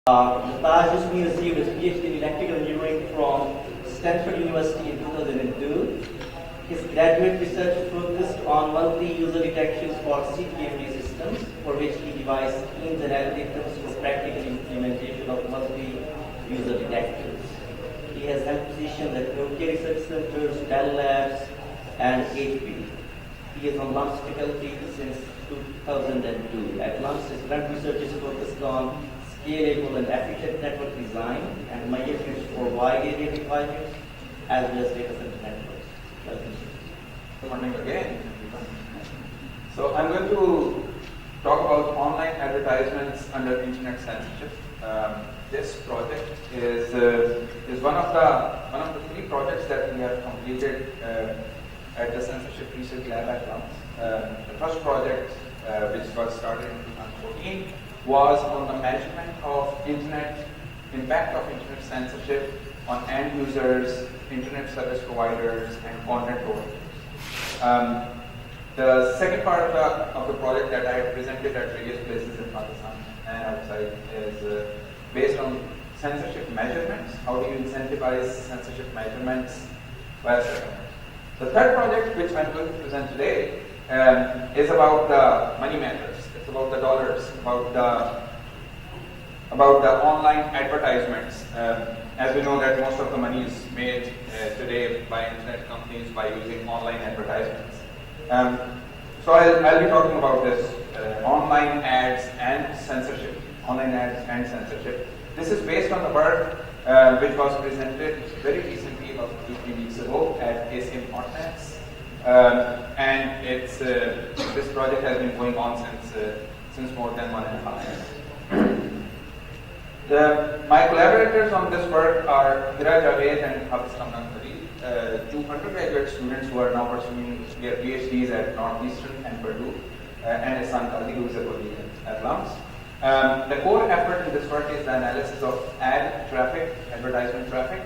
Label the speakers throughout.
Speaker 1: Zartash Uzmi received his PhD in electrical engineering from Stanford University in 2002. His graduate research focused on multi-user detections for CTMD systems, for which he devised schemes and algorithms for practical implementation of multi-user detectors. He has held positions at Nokia Research Centers, Bell Labs, and HP. He is on LUMS faculty since 2002. At LUMS, his current research is focused on scalable and efficient network design and measurements for wide area deployments as well as data center networks. Welcome.
Speaker 2: Good morning again. So I'm going to talk about online advertisements under internet censorship. This project is one of the 3 projects that we have completed at the Censorship Research Lab at LUMS. The first project, which was started in 2014, was on the measurement of impact of internet censorship on end users, internet service providers, and content providers. The second part of the project that I have presented at various places in Pakistan and outside is based on censorship measurements. How do you incentivize censorship measurements via settlement? The third project, which I'm going to present today, is about the money matters. It's about the dollars, about the online advertisements. As we know that most of the money is made today by internet companies by using online advertisements. So I'll be talking about this online ads and censorship. Online ads and censorship. This is based on the work which was presented very recently, about 2-3 weeks ago, at ASIM Hotnets. And this project has been going on since more than 1.5 years. My collaborators on this work are Hira Javed and Hafiz Kamran Khalil, 2 undergraduate students who are now pursuing their PhDs at Northeastern and Purdue, and Ihsan Qadi, who is a colleague at LUMS. The core effort in this work is the analysis of ad traffic, advertisement traffic,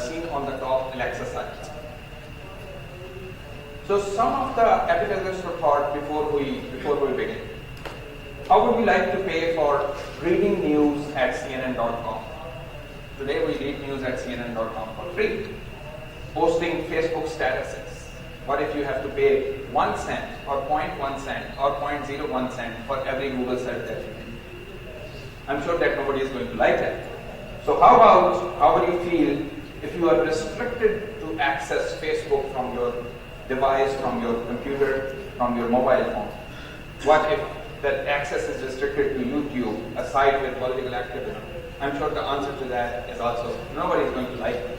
Speaker 2: seen on the top Alexa site. So some of the appetizers for thought before we begin. How would we like to pay for reading news at CNN.com? Today we read news at CNN.com for free. Posting Facebook statuses. What if you have to pay 1 cent or 0.1 cent or 0.01 cent for every Google search that you do? I'm sure that nobody is going to like that. So how would you feel if you are restricted to access Facebook from your device, from your computer, from your mobile phone? What if that access is restricted to YouTube, a site with political activism? I'm sure the answer to that is also nobody is going to like it.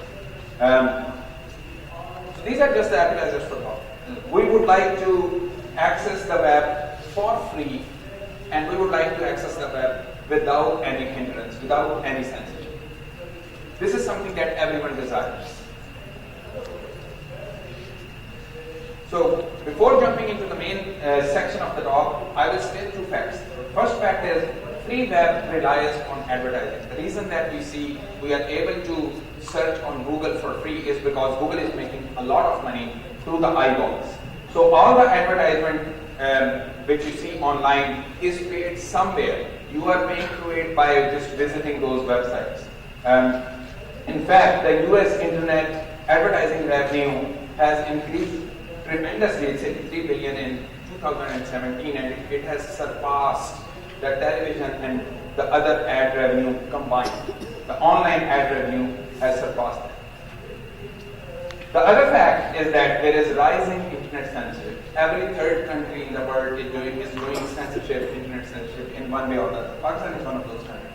Speaker 2: So these are just the appetizers for thought. We would like to access the web for free, and we would like to access the web without any hindrance, without any censorship. This is something that everyone desires. So before jumping into the main section of the talk, I will state 2 facts. First fact is free web relies on advertising. The reason that we are able to search on Google for free is because Google is making a lot of money through the eyeballs. So all the advertisement which you see online is paid somewhere. You are paying through it by just visiting those websites. In fact, the US internet advertising revenue has increased tremendously. It's 83 billion in 2017, and it has surpassed the television and the other ad revenue combined. The online ad revenue has surpassed that. The other fact is that there is rising internet censorship. Every third country in the world is doing censorship, internet censorship in one way or the other. Pakistan is one of those countries.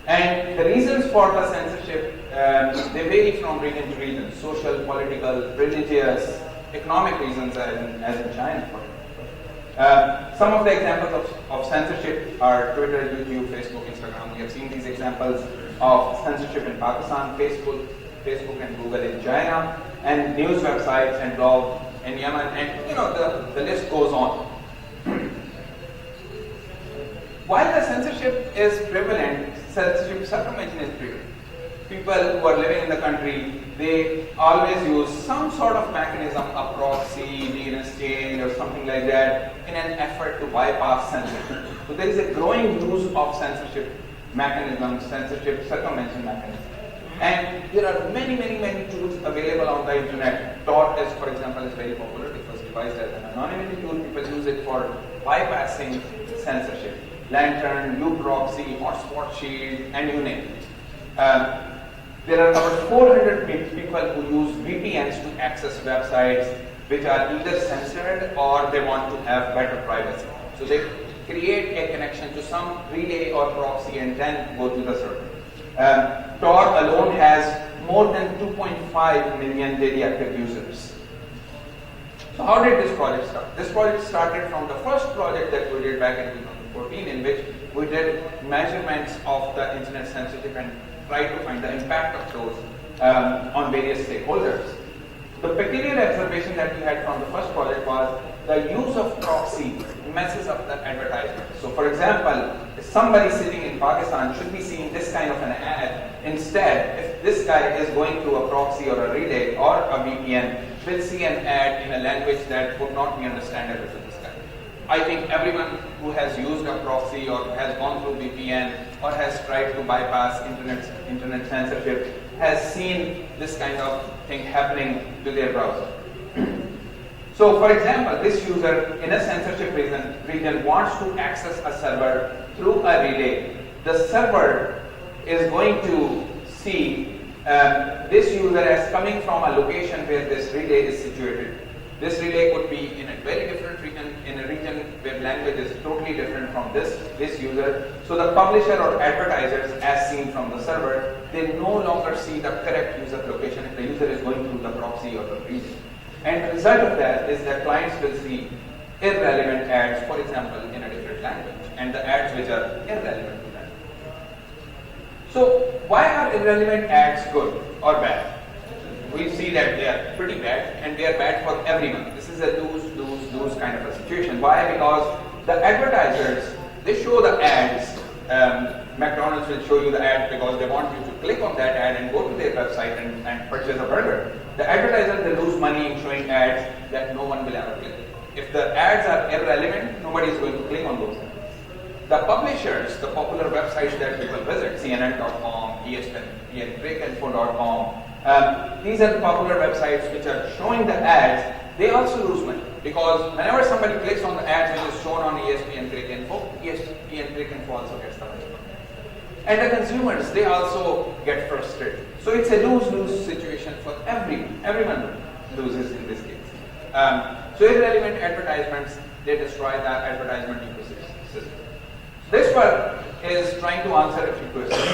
Speaker 2: And the reasons for the censorship, they vary from region to region: social, political, religious, economic reasons, as in China, for example. Some of the examples of censorship are Twitter, YouTube, Facebook, Instagram. We have seen these examples of censorship in Pakistan, Facebook and Google in China, and news websites and blogs in Yemen, and the list goes on. While the censorship is prevalent, censorship circumvention is prevalent. People who are living in the country, they always use some sort of mechanism, a proxy, DNS change, or something like that, in an effort to bypass censorship. So there is a growing use of censorship mechanisms, censorship, circumvention mechanisms. And there are many tools available on the internet. Tor is, for example, is very popular. It was devised as an anonymity tool. People use it for bypassing censorship. Lantern, uProxy, Hotspot Shield, and you name it. There are about 400 people who use VPNs to access websites which are either censored or they want to have better privacy. So they create a connection to some relay or proxy and then go to the server. Tor alone has more than 2.5 million daily active users. So how did this project start? This project started from the first project that we did back in 2014, in which we did measurements of the internet censorship and tried to find the impact of those on various stakeholders. The peculiar observation that we had from the first project was the use of proxy messes up the advertisement. So for example, if somebody sitting in Pakistan should be seeing this kind of an ad, instead, if this guy is going through a proxy or a relay or a VPN, will see an ad in a language that would not be understandable to this guy. I think everyone who has used a proxy or has gone through VPN or has tried to bypass internet censorship has seen this kind of thing happening to their browser. So for example, this user in a censorship region wants to access a server through a relay. The server is going to see this user as coming from a location where this relay is situated. This relay could be in a very different region, in a region where language is totally different from this user. So the publisher or advertisers, as seen from the server, they no longer see the correct user location if the user is going through the proxy or the region. And the result of that is that clients will see irrelevant ads, for example, in a different language, and the ads which are irrelevant to that. So why are irrelevant ads good or bad? We see that they are pretty bad, and they are bad for everyone. This is a lose kind of a situation. Why? Because the advertisers, they show the ads. McDonald's will show you the ad because they want you to click on that ad and go to their website and purchase a burger. The advertisers, they lose money in showing ads that no one will ever click. If the ads are irrelevant, nobody is going to click on those ads. The publishers, the popular websites that people visit, CNN.com, ESPN, BreakInfo.com, these are the popular websites which are showing the ads. They also lose money because whenever somebody clicks on the ads which is shown on ESPN BreakInfo also gets the money. And the consumers, they also get frustrated. So it's a lose-lose situation for everyone. Everyone loses in this case. So irrelevant advertisements, they destroy the advertisement ecosystem. This work is trying to answer a few questions.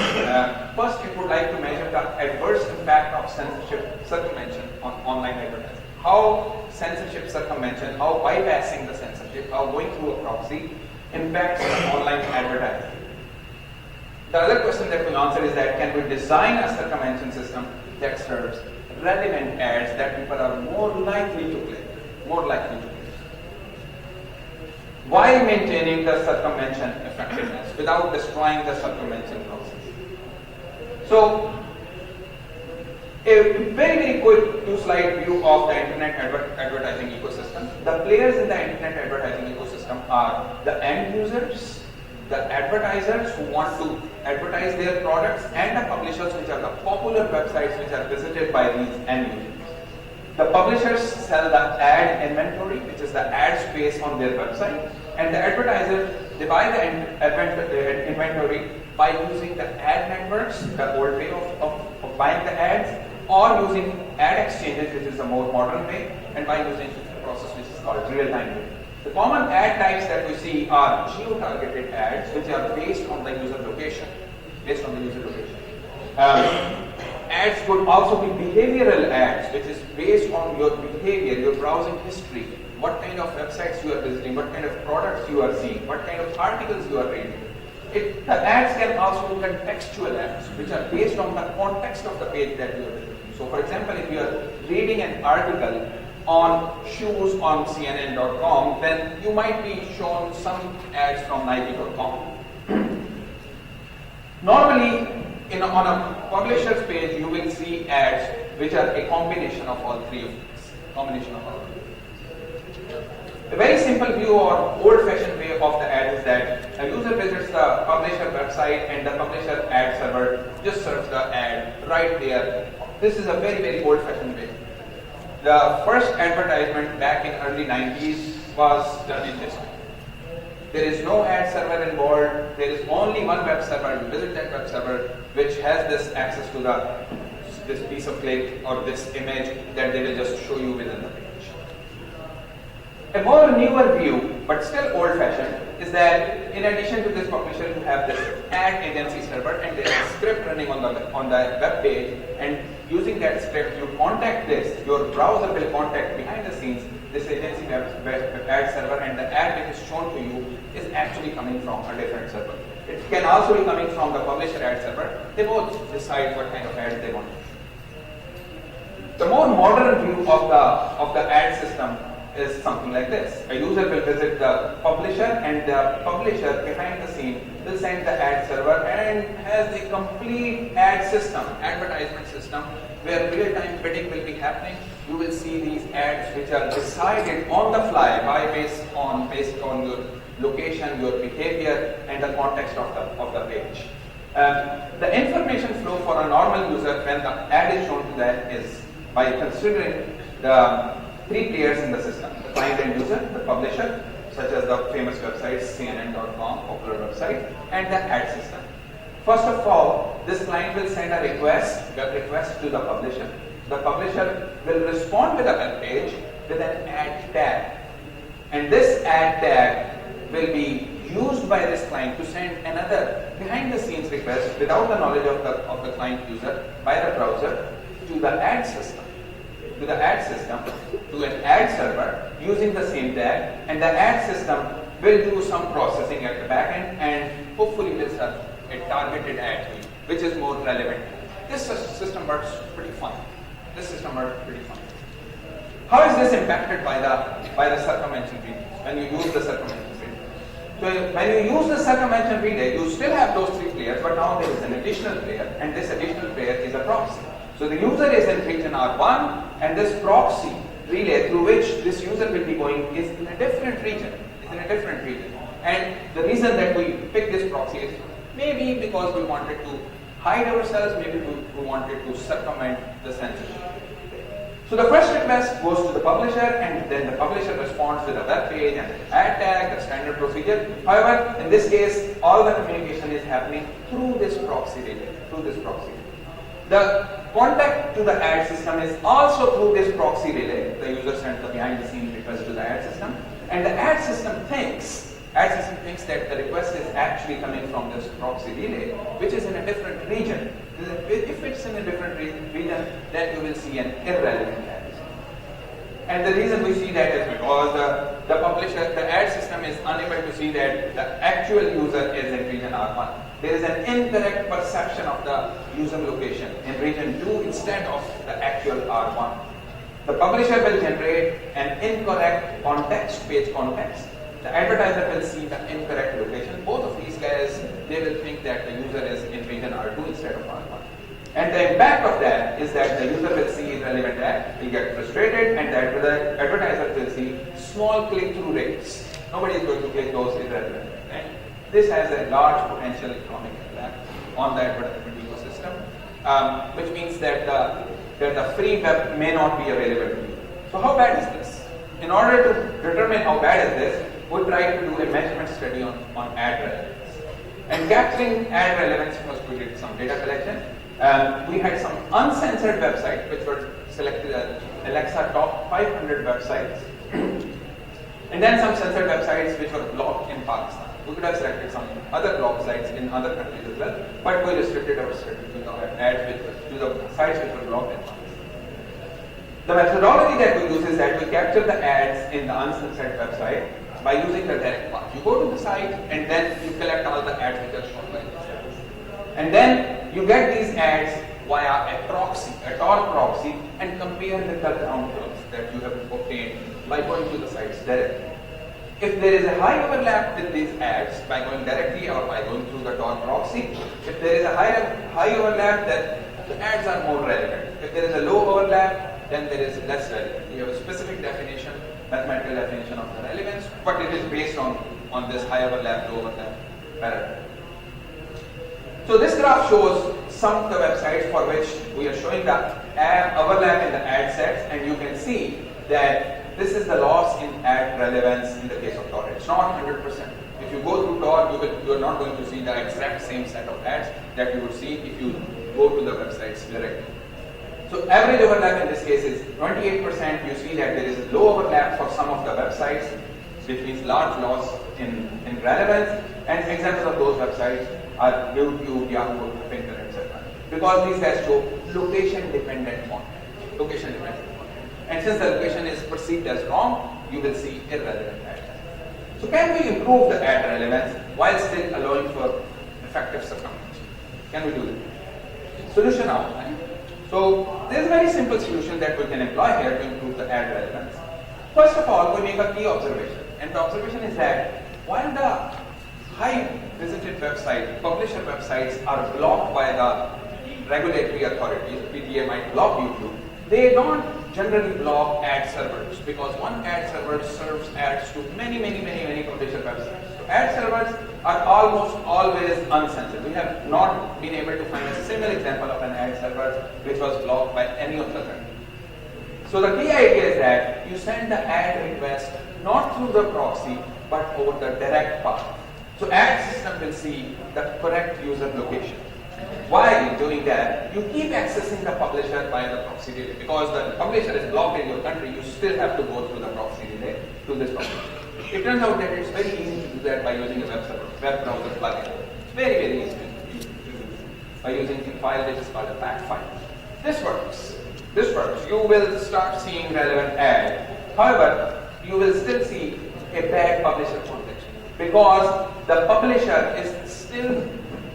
Speaker 2: First, it would like to measure the adverse impact of censorship circumvention on online advertising. How censorship circumvention, how bypassing the censorship, how going through a proxy impacts online advertising. The other question that we'll answer is that can we design a circumvention system that serves relevant ads that people are more likely to click, while maintaining the circumvention effectiveness without destroying the circumvention process. So, a very quick two-slide view of the internet advertising ecosystem. The players in the internet advertising ecosystem are the end users, the advertisers who want to advertise their products, and the publishers, which are the popular websites which are visited by these end users. The publishers sell the ad inventory, which is the ad space on their website, and the advertisers, they buy the inventory by using the ad networks, the old way of buying the ads, or using ad exchanges, which is a more modern way, and by using a process which is called real-time bidding. The common ad types that we see are geo-targeted ads, which are based on the user location. Ads could also be behavioral ads, which is based on your behavior, your browsing history, what kind of websites you are visiting, what kind of products you are seeing, what kind of articles you are reading. The ads can also be contextual ads, which are based on the context of the page that you are visiting. So for example, if you are reading an article on shoes on CNN.com, then you might be shown some ads from Nike.com. Normally, on a publisher's page, you will see ads which are a combination of all three of these. The very simple view or old-fashioned way of the ad is that a user visits the publisher website and the publisher ad server just serves the ad right there. This is a very, very old-fashioned way. The first advertisement back in early 90s was done in this way. There is no ad server involved. There is only one web server. You visit that web server which has this access to this piece of click or this image that they will just show you within the page. A more newer view, but still old-fashioned, is that in addition to this publisher, you have this ad agency server, and there is a script running on the web page, and using that script, you contact this. Your browser will contact behind the scenes this agency web ad server, and the ad which is shown to you is actually coming from a different server. It can also be coming from the publisher ad server. They both decide what kind of ads they want. The more modern view of the ad system is something like this. A user will visit the publisher, and the publisher behind the scene will send the ad server and has a complete ad system, advertisement system, where real-time bidding will be happening. You will see these ads which are decided on the fly based on your location, your behavior, and the context of the page. The information flow for a normal user when the ad is shown to them is by considering the three players in the system: the client and user, the publisher, such as the famous websites CNN.com, popular website, and the ad system. First of all, this client will send a web request to the publisher. The publisher will respond with a web page with an ad tag, and this ad tag will be used by this client to send another behind-the-scenes request without the knowledge of the client user by the browser to the ad system. To an ad server using the same tag, and the ad system will do some processing at the back end and hopefully will serve a targeted ad to you, which is more relevant. This system works pretty fine. How is this impacted by the circumvention relay when you use the circumvention relay? So when you use the circumvention relay, you still have those three players, but now there is an additional player, and this additional player is a proxy. So the user is in region R1, and this proxy relay through which this user will be going is in a different region. And the reason that we pick this proxy is maybe because we wanted to hide ourselves, maybe we wanted to circumvent the censorship. So the first request goes to the publisher, and then the publisher responds with a web page and ad tag, the standard procedure. However, in this case, all the communication is happening through this proxy relay. The contact to the ad system is also through this proxy relay. The user sends the behind-the-scenes request to the ad system, and the ad system thinks that the request is actually coming from this proxy relay, which is in a different region. If it's in a different region, then you will see an irrelevant ad. And the reason we see that is because the ad system is unable to see that the actual user is in region R1. There is an incorrect perception of the user location in region 2 instead of the actual R1. The publisher will generate an incorrect page context. The advertiser will see the incorrect location. Both of these guys, they will think that the user is in region R2 instead of R1. And the impact of that is that the user will see irrelevant ad, will get frustrated, and the advertiser will see small click-through rates. Nobody is going to click those irrelevant. Right? This has a large potential economic impact on the advertisement ecosystem, which means that the free web may not be available to you. So how bad is this? In order to determine how bad is this, we tried to do a measurement study on ad relevance. And capturing ad relevance, first we did some data collection. We had some uncensored websites which were selected as Alexa top 500 websites, and then some censored websites which were blocked in Pakistan. We could have selected some other blocked sites in other countries as well, but we restricted our study to the sites which were blocked in Pakistan. The methodology that we use is that we capture the ads in the uncensored website by using the direct path. You go to the site and then you collect all the ads which are shown by the ads. And then you get these ads via a proxy, a Tor proxy, and compare the count curves that you have obtained by going to the sites directly. If there is a high overlap with these ads by going directly or by going through the Tor proxy, if there is a high overlap, then the ads are more relevant. If there is a low overlap, then there is less relevant. You have a specific definition mathematical definition of the relevance, but it is based on this high overlap, low overlap paradigm. So this graph shows some of the websites for which we are showing the overlap in the ad sets, and you can see that this is the loss in ad relevance in the case of Tor. It's not 100%. If you go through Tor, you are not going to see the exact same set of ads that you would see if you go to the websites directly. So average overlap in this case is 28%. You see that there is low overlap for some of the websites, which means large loss in relevance, and examples of those websites are YouTube, Yahoo, FIT-2017, etc. Because these guys show location-dependent content. Location-dependent content. And since the location is perceived as wrong, you will see irrelevant ads. So can we improve the ad relevance while still allowing for effective circumvention? Can we do it? Solution outline. So there is a very simple solution that we can employ here to improve the ad relevance. First of all, we make a key observation. And the observation is that while the high visited websites, publisher websites are blocked by the regulatory authorities, PTA might block YouTube, they don't generally block ad servers, because one ad server serves ads to many publisher websites. So ad servers are almost always uncensored. We have not been able to find a single example of an ad server which was blocked by any of the countries. So the key idea is that you send the ad request not through the proxy but over the direct path. So ad system will see the correct user location. While doing that, you keep accessing the publisher by the proxy relay. Because the publisher is blocked in your country, you still have to go through the proxy relay to this publisher. It turns out that it's very easy to do that by using a web browser plugin. It's very easy to do by using a file which is called a fact file. This works. You will start seeing relevant ads. However, you will still see a bad publisher context because the publisher is still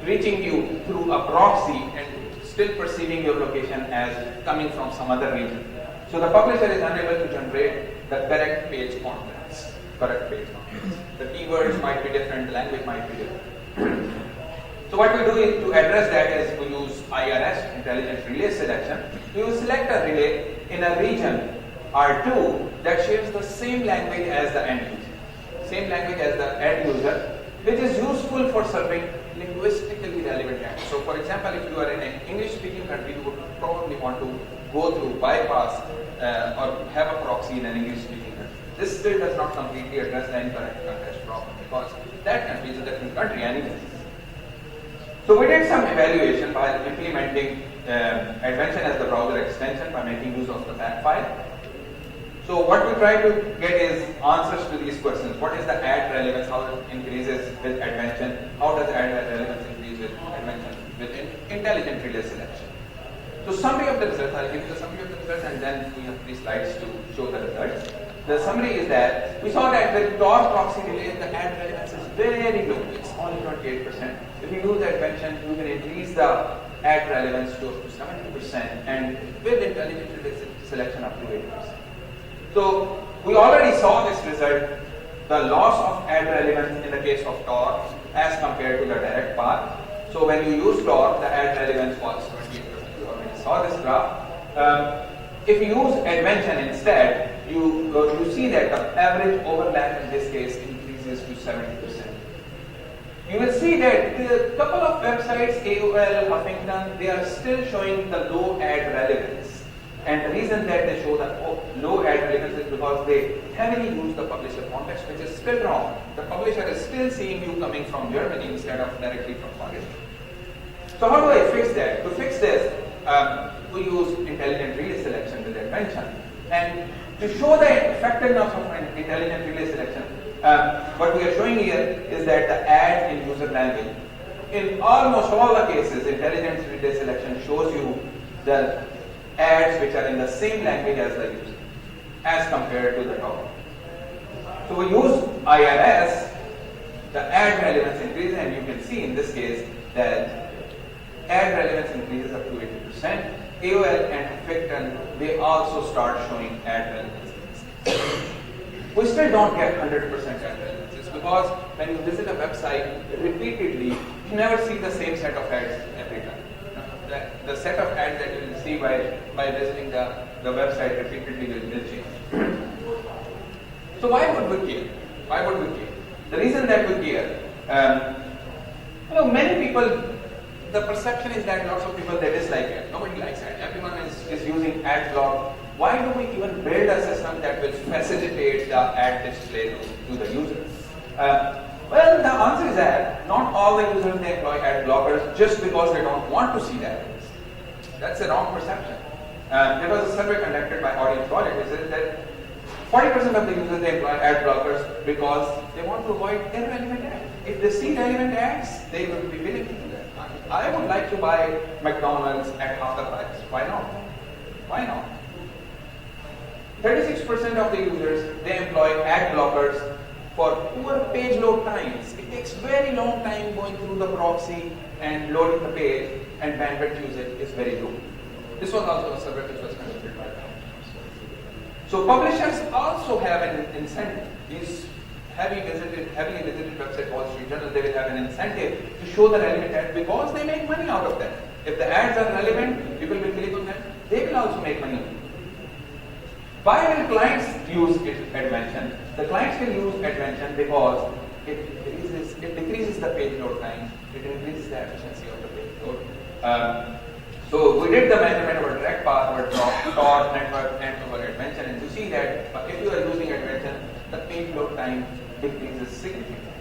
Speaker 2: reaching you through a proxy and still perceiving your location as coming from some other region. So the publisher is unable to generate the correct page contents. The keywords might be different, the language might be different. So what we do is to address that is we use IRS, Intelligent Relay Selection. We will select a relay in a region R2 that shares the same language as the end user, which is useful for serving linguistically relevant ads. So for example, if you are in an English-speaking country, you would probably want to go through bypass or have a proxy in an English-speaking country. This still does not completely address the incorrect context problem because that country is a different country anyway. So we did some evaluation by implementing Advention as the browser extension by making use of the fact file. So what we try to get is answers to these questions. What is the ad relevance? How it increases with Advention? How does ad relevance increase with Advention? With intelligent relay selection. So summary of the results, I'll give you the summary of the results and then we have 3 slides to show the results. The summary is that we saw that with Tor proxy relay, the ad relevance is very low. It's only 28%. If you use Advention, you can increase the ad relevance to up to 70% and with intelligent relay selection up to 80%. So we already saw this result, the loss of ad relevance in the case of Tor as compared to the direct path. So when you use Tor, the ad relevance was 28%. You already saw this graph. If you use Advention instead, you see that the average overlap in this case increases to 70%. You will see that a couple of websites, AOL, Huffington, they are still showing the low ad relevance. And the reason that they show the low ad relevance is because they heavily use the publisher context, which is still wrong. The publisher is still seeing you coming from Germany instead of directly from Pakistan. So how do I fix that? To fix this, we use intelligent relay selection with Advention. And to show the effectiveness of intelligent relay selection, what we are showing here is that the ad in user language, in almost all the cases, intelligent relay selection shows you the ads which are in the same language as the user, as compared to the top. So we use IRS, the ad relevance increases, and you can see in this case that ad relevance increases up to 80%. AOL and FIT-2017, they also start showing ad relevance. We still don't get 100% ad relevance because when you visit a website repeatedly, you never see the same set of ads every time. The set of ads that you will see by visiting the website repeatedly will change. So why would we care? Why would we care? The reason that we care, many people, the perception is that lots of people, they dislike it. Nobody likes it. Everyone is using ad block. Why do we even build a system that will facilitate the ad display to the user? Well, the answer is that not all the users, they employ ad blockers just because they don't want to see that. That's a wrong perception. There was a survey conducted by Audience College which says that 40% of the users, they employ ad blockers because they want to avoid irrelevant ads. If they see relevant ads, they will be willing to do that. I would like to buy McDonald's at half the price. Why not? Why not? 36% of the users, they employ ad blockers for poor page load times. It takes very long time going through the proxy and loading the page, and bandwidth usage is very low. This was also a survey which was conducted by them. So publishers also have an incentive. These heavily visited website, Wall Street Journal, they will have an incentive to show the relevant ads because they make money out of them. If the ads are relevant, people will click on them. They will also make money. Why will clients use Advention? The clients will use Advention because it decreases the page load time, it increases the efficiency of the page load. So we did the measurement over direct path, over Tor network, and over Advention, and you see that if you are using Advention, the page load time decreases significantly.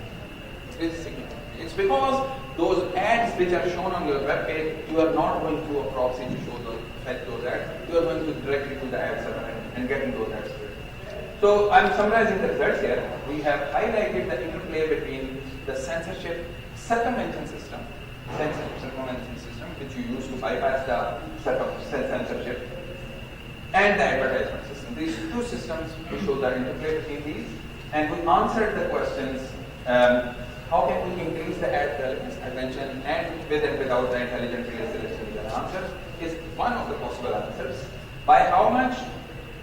Speaker 2: It's because those ads which are shown on your web page, you are not going through a proxy to fetch those ads. You are going directly to the ad server and getting those ads. So I'm summarizing the results here. We have highlighted the interplay between the censorship circumvention system, which you use to bypass the censorship, and the advertisement system. These two systems, we show the interplay between these, and we answered the questions, how can we increase the ad relevance, Advention, and with and without the intelligent relay selection? The answer is one of the possible answers. By how much?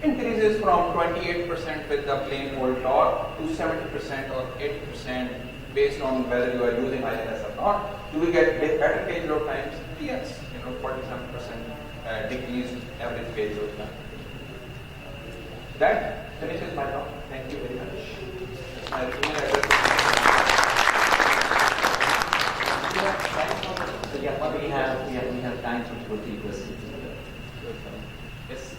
Speaker 2: Increases from 28% with the plain old Tor to 70% or 80% based on whether you are using ILS or not. Do we get better page load times? Yes, 47% decreased average page load time. That finishes my talk. Thank you very much.
Speaker 1: We have time for 2 questions.
Speaker 2: Yes.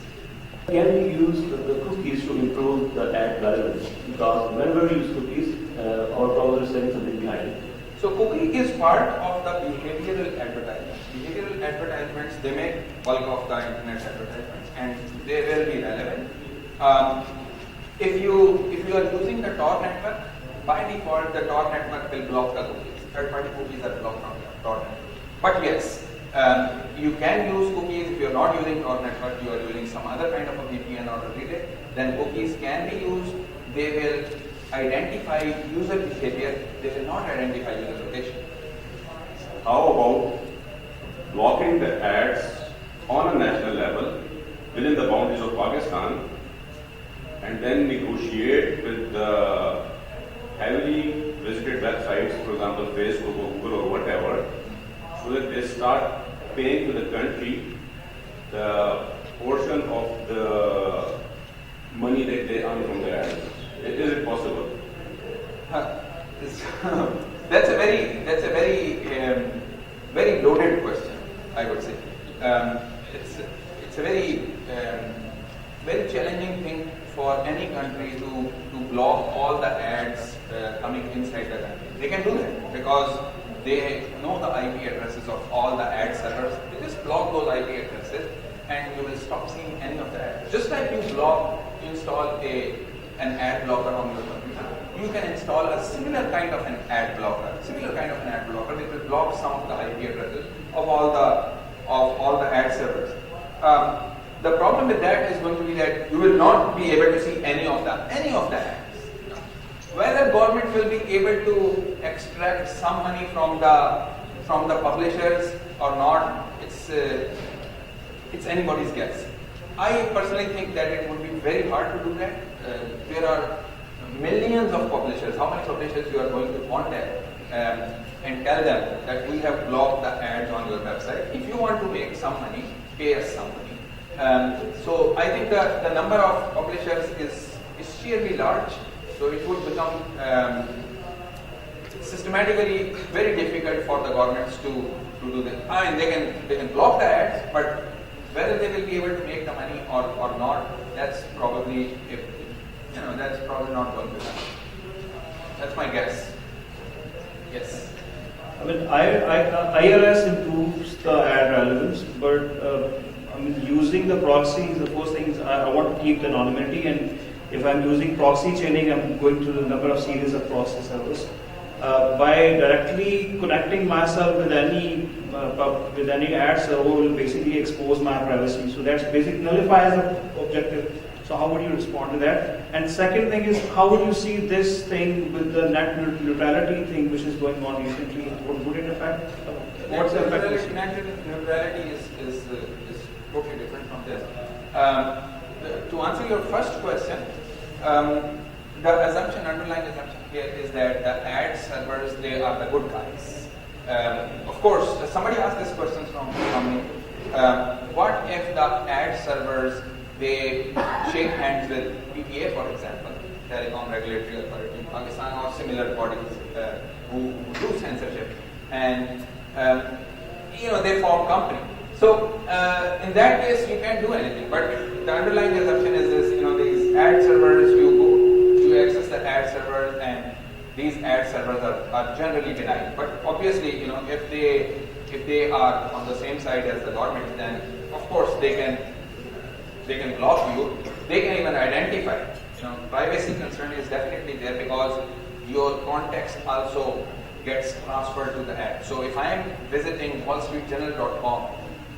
Speaker 3: Can we use the cookies to improve the ad relevance? Because whenever we use cookies, our browser is saying something behind it.
Speaker 2: So cookie is part of the behavioral advertisements. Behavioral advertisements, they make bulk of the internet advertisements, and they will be relevant. If you are using the Tor network, by default the Tor network will block the cookies. Third-party cookies are blocked from the Tor network. But yes, you can use cookies. If you are not using Tor network, you are using some other kind of a VPN or a relay, then cookies can be used. They will identify user behavior. They will not identify user location.
Speaker 4: How about blocking the ads on a national level within the boundaries of Pakistan, and then negotiate with the heavily visited websites, for example Facebook or Google or whatever, so that they start paying to the country the portion of the money that they earn from the ads? Is it possible?
Speaker 2: That's a very loaded question, I would say. It's a very challenging thing for any country to block all the ads coming inside the country. They can do that because they know the IP addresses of all the ad servers. They just block those IP addresses and you will stop seeing any of the ads. Just like you install an ad blocker on your computer, you can install a similar kind of an ad blocker, which will block some of the IP addresses of all the ad servers. The problem with that is going to be that you will not be able to see any of the ads. Whether government will be able to extract some money from the publishers or not, it's anybody's guess. I personally think that it would be very hard to do that. There are millions of publishers. How many publishers you are going to contact and tell them that we have blocked the ads on your website? If you want to make some money, pay us some money. So I think that the number of publishers is sheerly large. So it would become systematically very difficult for the governments to do this. I mean, they can block the ads, but whether they will be able to make the money or not, that's probably that's probably not going to happen. That's my guess. Yes.
Speaker 5: I mean, IRS improves the ad relevance, but I mean, using the proxies, the first thing is I want to keep the anonymity, and if I'm using proxy chaining, I'm going through the number of series of proxy servers. By directly connecting myself with any ad server will basically expose my privacy. So that's basically nullifies the objective. So how would you respond to that? And second thing is, how would you see this thing with the net neutrality thing which is going on recently? Would it affect? What's the effect?
Speaker 2: Net neutrality is totally different from this. To answer your first question, the underlying assumption here is that the ad servers, they are the good guys. Of course, somebody asked this question from me. What if the ad servers, they shake hands with PPA, for example, Telecom Regulatory Authority in Pakistan, or similar bodies who do censorship, and they form company. So in that case, you can't do anything. But the underlying assumption is this: these ad servers, you access the ad servers, and these ad servers are generally benign. But obviously, if they are on the same side as the government, then of course they can block you. They can even identify. Privacy concern is definitely there because your context also gets transferred to the ad. So if I am visiting wallstreetjournal.com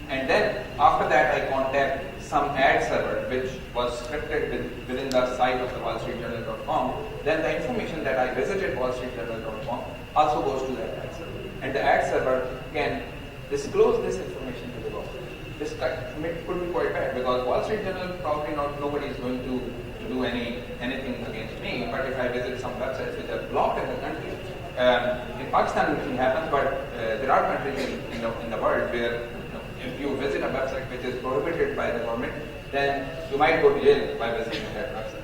Speaker 2: and then after that I contact some ad server which was scripted within the site of the wallstreetjournal.com, then the information that I visited wallstreetjournal.com also goes to that ad server. And the ad server can disclose this information to the government. This could be quite bad because Wall Street Journal probably nobody is going to do anything against me. But if I visit some websites which are blocked in the country, in Pakistan nothing happens, but there are countries in the world where if you visit a website which is prohibited by the government, then you might go to jail by visiting that website.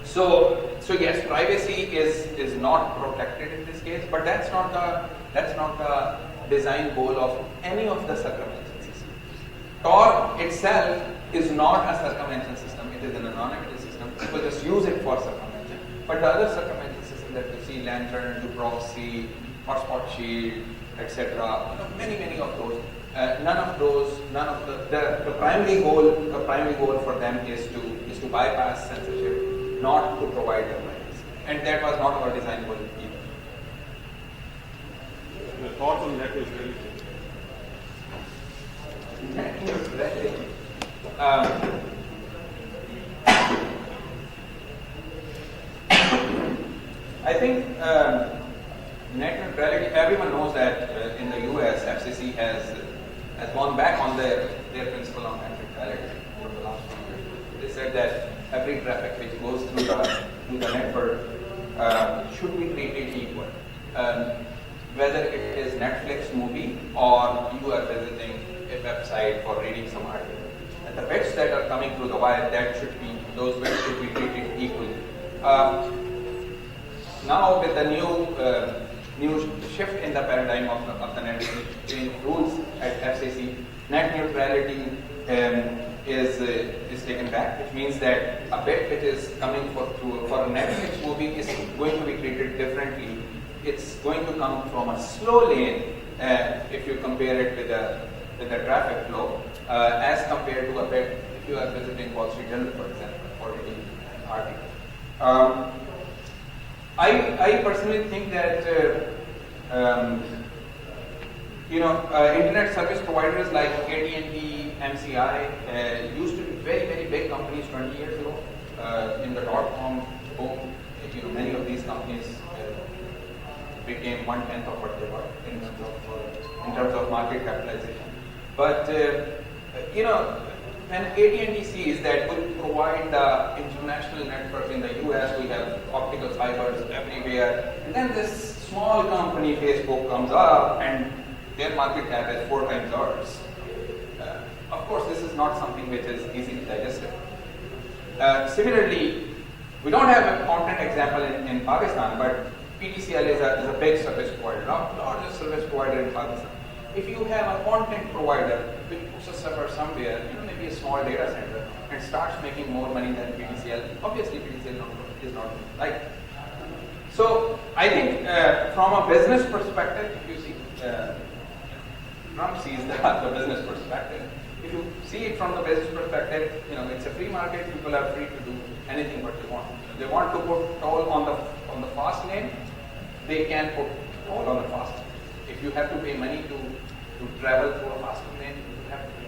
Speaker 2: So yes, privacy is not protected in this case, but that's not the design goal of any of the circumvention systems. Tor itself is not a circumvention system; it is an anonymity system. People just use it for circumvention. But the other circumvention system that you see, Lantern, Proxy, Hotspot Shield, etc., many of those. None of the primary goal for them is to bypass censorship, not to provide the privacy. And that was not our design goal either.
Speaker 4: Your thoughts on net neutrality?
Speaker 2: Net neutrality. I think net neutrality. Everyone knows that in the U.S., FCC has gone back on their principle on net neutrality for the last few years. They said that every traffic which goes through the network should be treated equal. Whether it is Netflix movie or you are visiting a website for reading some article. And the bits that are coming through the wire, those bits should be treated equally. Now with the new shift in the paradigm of the net rules at FCC, net neutrality is taken back, which means that a bit which is coming for a Netflix movie is going to be treated differently. It's going to come from a slow lane if you compare it with the traffic flow as compared to a bit if you are visiting Wall Street Journal, for example, or reading an article. I personally think that internet service providers like AT&T, MCI used to be very big companies 20 years ago. In the .com boom, many of these companies became 1/10 of what they were in terms of market capitalization. But when AT&T sees that we provide the international network in the US, we have optical fibers everywhere, and then this small company Facebook comes up and their market cap is 4 times ours. Of course, this is not something which is easily digestible. Similarly, We don't have a content example in Pakistan, but PTCL is a big service provider, largest service provider in Pakistan. If you have a content provider which puts a server somewhere, maybe a small data center, and starts making more money than PTCL, obviously PTCL is not like. So I think from a business perspective, if you see, Trump sees the business perspective. If you see it from the business perspective, it's a free market. People are free to do anything what they want. They want to put toll on the fast lane, they can put toll on the fast lane. If you have to pay money to travel through a fast lane, you have to